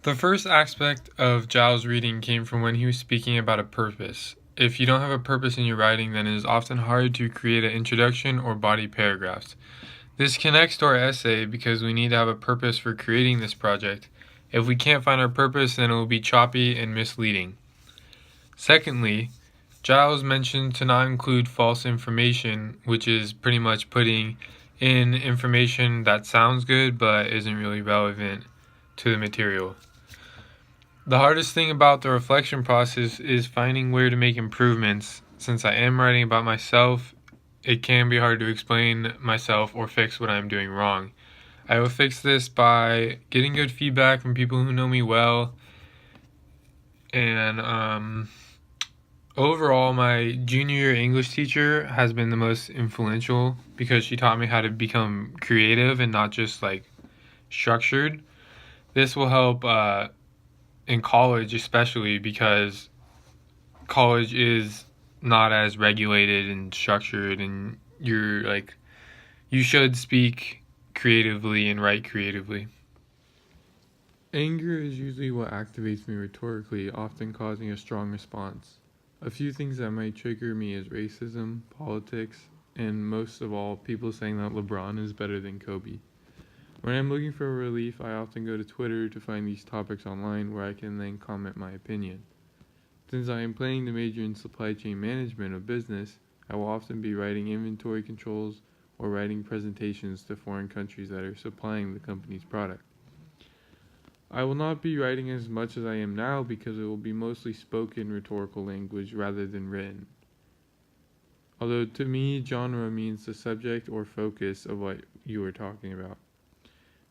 The first aspect of Giles' reading came from when he was speaking about a purpose. If you don't have a purpose in your writing, then it is often hard to create an introduction or body paragraphs. This connects to our essay because we need to have a purpose for creating this project. If we can't find our purpose, then it will be choppy and misleading. Secondly, Giles mentioned to not include false information, which is pretty much putting in information that sounds good but isn't really relevant to the material. The hardest thing about the reflection process is finding where to make improvements. Since I am writing about myself, it can be hard to explain myself or fix what I'm doing wrong. I will fix this by getting good feedback from people who know me well. And overall, my junior year English teacher has been the most influential because she taught me how to become creative and not just like structured. This will help in college, especially because college is not as regulated and structured, and you should speak creatively and write creatively. Anger is usually what activates me rhetorically, often causing a strong response. A few things that might trigger me is racism, politics, and most of all, people saying that LeBron is better than Kobe. When I'm looking for relief, I often go to Twitter to find these topics online where I can then comment my opinion. Since I am planning to major in supply chain management of business, I will often be writing inventory controls or writing presentations to foreign countries that are supplying the company's product. I will not be writing as much as I am now because it will be mostly spoken rhetorical language rather than written. Although to me, genre means the subject or focus of what you are talking about.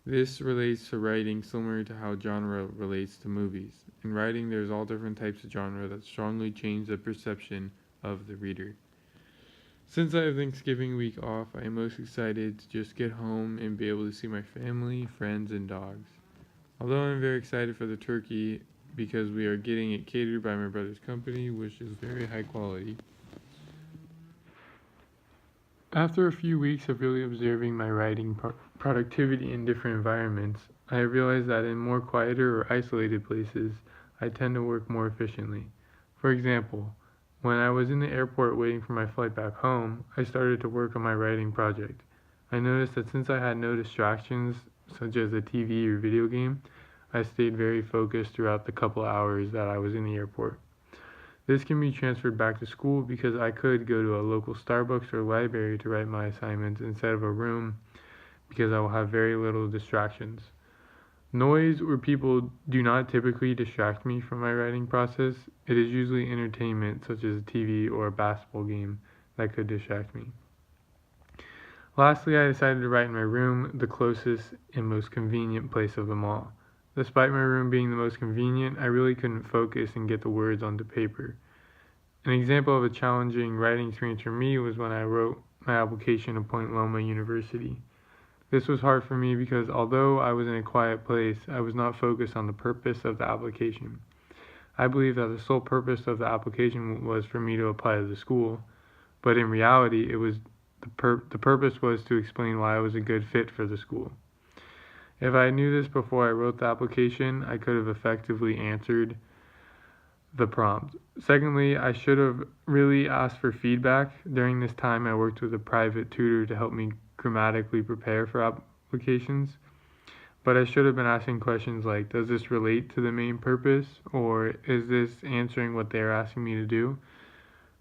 This relates to writing similar to how genre relates to movies. In writing, there's all different types of genre that strongly change the perception of the reader. Since I have Thanksgiving week off, I am most excited to just get home and be able to see my family, friends, and dogs. Although I'm very excited for the turkey because we are getting it catered by my brother's company, which is very high quality. After a few weeks of really observing my writing productivity in different environments, I realized that in more quieter or isolated places, I tend to work more efficiently. For example, when I was in the airport waiting for my flight back home, I started to work on my writing project. I noticed that since I had no distractions, such as a TV or video game, I stayed very focused throughout the couple hours that I was in the airport. This can be transferred back to school because I could go to a local Starbucks or library to write my assignments instead of a room because I will have very little distractions. Noise or people do not typically distract me from my writing process. It is usually entertainment such as a TV or a basketball game that could distract me. Lastly, I decided to write in my room, the closest and most convenient place of them all. Despite my room being the most convenient, I really couldn't focus and get the words onto paper. An example of a challenging writing experience for me was when I wrote my application to Point Loma University. This was hard for me because although I was in a quiet place, I was not focused on the purpose of the application. I believe that the sole purpose of the application was for me to apply to the school, but in reality, it was the purpose was to explain why I was a good fit for the school. If I knew this before I wrote the application, I could have effectively answered the prompt. Secondly, I should have really asked for feedback. During this time, I worked with a private tutor to help me grammatically prepare for applications. But I should have been asking questions like, does this relate to the main purpose? Or is this answering what they're asking me to do?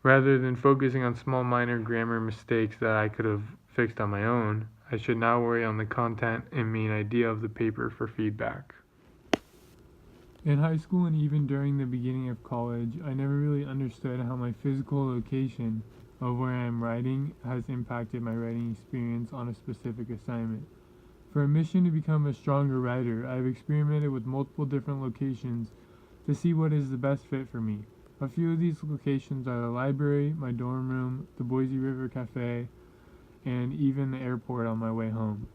Rather than focusing on small minor grammar mistakes that I could have fixed on my own, I should now worry on the content and main idea of the paper for feedback. In high school and even during the beginning of college, I never really understood how my physical location of where I am writing has impacted my writing experience on a specific assignment. For a mission to become a stronger writer, I have experimented with multiple different locations to see what is the best fit for me. A few of these locations are the library, my dorm room, the Boise River Cafe, and even the airport on my way home.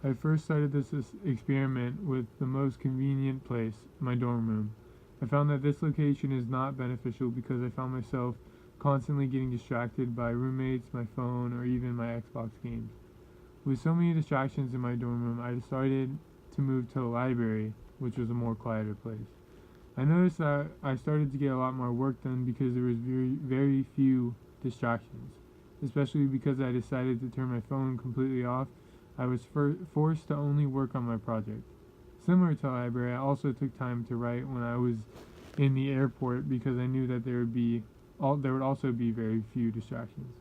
I first started this experiment with the most convenient place, my dorm room. I found that this location is not beneficial because I found myself constantly getting distracted by roommates, my phone, or even my Xbox games. With so many distractions in my dorm room, I decided to move to the library which was a more quieter place. I noticed that I started to get a lot more work done because there was very few distractions, especially because I decided to turn my phone completely off. I was forced to only work on my project. Similar to the library, I also took time to write when I was in the airport because I knew that there would also be very few distractions.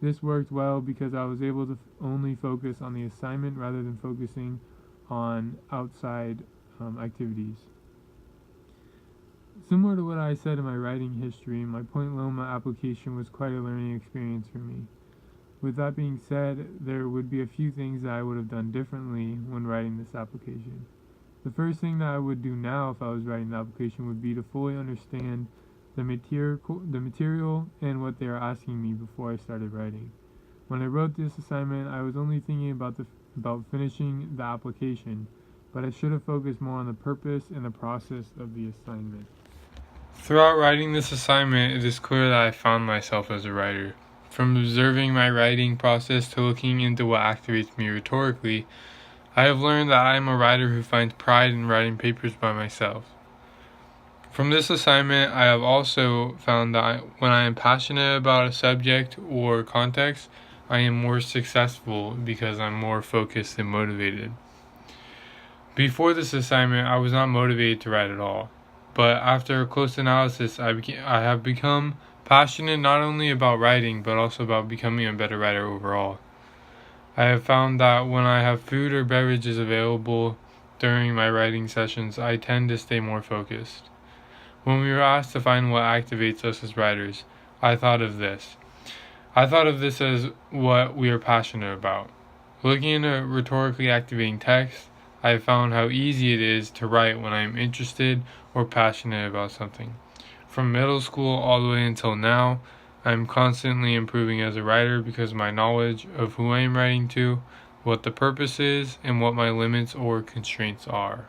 This worked well because I was able to only focus on the assignment rather than focusing on outside activities. Similar to what I said in my writing history, my Point Loma application was quite a learning experience for me. With that being said, there would be a few things that I would have done differently when writing this application. The first thing that I would do now if I was writing the application would be to fully understand the material and what they are asking me before I started writing. When I wrote this assignment, I was only thinking about finishing the application, but I should have focused more on the purpose and the process of the assignment. Throughout writing this assignment, it is clear that I found myself as a writer. From observing my writing process to looking into what activates me rhetorically, I have learned that I am a writer who finds pride in writing papers by myself. From this assignment, I have also found that when I am passionate about a subject or context, I am more successful because I'm more focused and motivated. Before this assignment, I was not motivated to write at all, but after a close analysis, I have become passionate not only about writing, but also about becoming a better writer overall. I have found that when I have food or beverages available during my writing sessions, I tend to stay more focused. When we were asked to find what activates us as writers, I thought of this. I thought of this as what we are passionate about. Looking at rhetorically activating text, I have found how easy it is to write when I am interested or passionate about something. From middle school all the way until now, I am constantly improving as a writer because of my knowledge of who I am writing to, what the purpose is, and what my limits or constraints are.